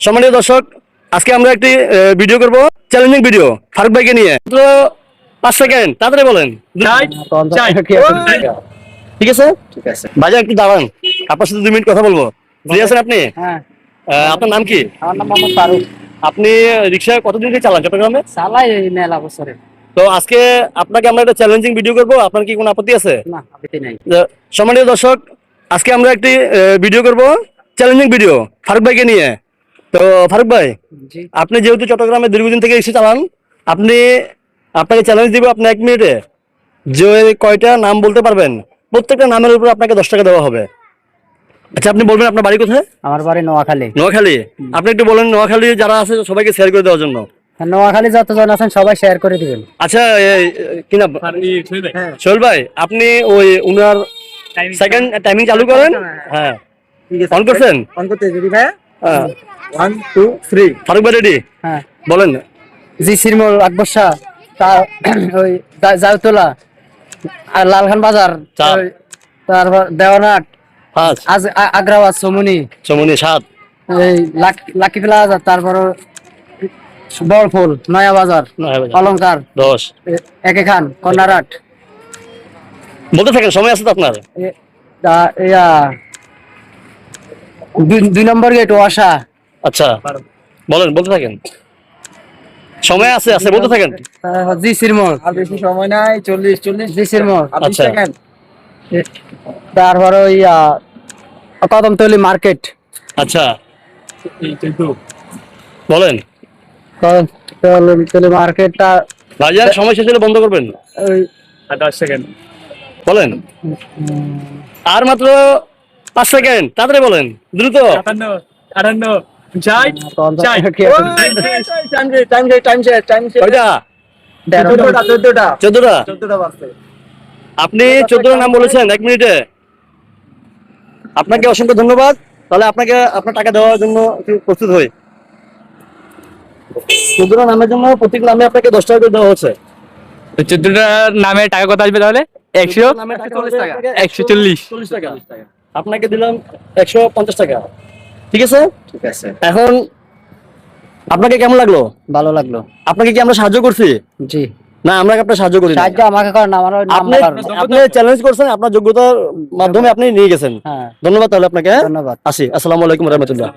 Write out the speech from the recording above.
সম্মানীয় দর্শক, আজকে আমরা একটি ভিডিও করব, চ্যালেঞ্জিং ভিডিও ফারুক ভাইকে নিয়ে। মাত্র 5 সেকেন্ড, তাড়াতাড়ি বলেন। ঠিক আছে, ভাইজান একটু দাঁড়ান, আপনার সাথে 2 মিনিট কথা বলবো। ফ্রি আছেন আপনি? হ্যাঁ, আপনার নাম কি? আমার নাম মোহাম্মদ ফারুক। আপনি রিক্সা কতদিন থেকে চালান চট্টগ্রামে? চালাই এই মেলা বছরে। তো আজকে আপনাকে আমরা একটা চ্যালেঞ্জিং ভিডিও করব, আপনার কি কোনো আপত্তি আছে? না, আপত্তি নাই। সম্মানীয় দর্শক, আজকে আমরা একটি ভিডিও করব, চ্যালেঞ্জিং ভিডিও ফারুক ভাইকে নিয়ে। তো ফারুক ভাই, জি, আপনি যেহেতু চট্টগ্রামে দীর্ঘদিন থেকে রিক্সা চালান, আপনাকে চ্যালেঞ্জ দিব, আপনি 1 মিনিটে যে কয়টা নাম বলতে পারবেন, প্রত্যেকটা নামের উপর আপনাকে 10 টাকা দেওয়া হবে। আচ্ছা, আপনি বলবেন আপনার বাড়ি কোথায়? আমার বাড়ি নোয়াখালী। নোয়াখালী। আপনি একটু বলেন নোয়াখালী যারা আছে সবাইকে শেয়ার করে দেওয়ার জন্য। নোয়াখালী যতজন আছেন সবাই শেয়ার করে দিবেন। আচ্ছা, কি নাম? সোহেল ভাই, আপনি ওই উনার সেকেন্ড টাইমিং চালু করেন। হ্যাঁ, অন করছেন? অন করতে যদি ভাই। হ্যাঁ, 1 2 3। ফারুক ভাই রেডি? হ্যাঁ, বলেন। জি সিরমল, আকবর শাহ, ওই জাউতলা, আর লালখান বাজার, 4, তারপর দেওয়ানাট, 5, আগ্রাবাদ, সমুনি, চমনি 7, এই লাকি প্লাজা, তারপর বড়ফুল, নয়া বাজার, অলংকার, 10। একে খান, কর্নারাট, বলতে থাকেন, সময় আছে তো আপনার। দুই নম্বর গেট ওয়াসা। আচ্ছা, বলেন, বলতে থাকেন, সময় আছে, বলতে থাকেন। জি সিরমল, আর বেশি সময় নাই, 40 জি সিরমল, আর 20 আচ্ছা। সেকেন্ড। তারপর ওই কদমতলি মার্কেট। আচ্ছা, বলেন। কদমতলি মার্কেটটা ভাইজান, সময় শেষ হলে বন্ধ করবেন। ওই 10 সেকেন্ড। বলেন। আর মাত্র 5 সেকেন্ড, তাড়াতাড়ি বলেন, দ্রুত। 58 58 60 কয়টা? 14টা। 14টা বাজছে। আপনি 14টা নাম বলেছেন 1 মিনিটে। আপনাকে অসংখ্য ধন্যবাদ। তাহলে আপনাকে আপনার টাকা দেওয়ার জন্য একটু প্রস্তুত হই। 14টা নামের জন্য প্রত্যেক নামে আপনাকে 10 টাকা করে দেওয়া হচ্ছে। 14টা নামে টাকা কত আসবে তাহলে? 100 নামে টাকা হলে আপনাকে 140 40 টাকা। আপনাকে দিলাম 150 টাকা। ঠিক আছে? ঠিক আছে। এখন আপনাকে কেমন লাগলো? ভালো লাগলো। আপনাকে কি আমরা সাহায্য করছি? জি, না, আমরা আপনাকে সাহায্য করি না। সাহায্য আমাকে করেন, আমার ওই নাম আপনি কারণ। আপনি চ্যালেঞ্জ করছেন, আপনার যোগ্যতার মাধ্যমে আপনি নিয়ে গেছেন। হ্যাঁ, ধন্যবাদ তাহলে আপনাকে। ধন্যবাদ। আসি। আসসালামু আলাইকুম ওয়া রাহমাতুল্লাহ।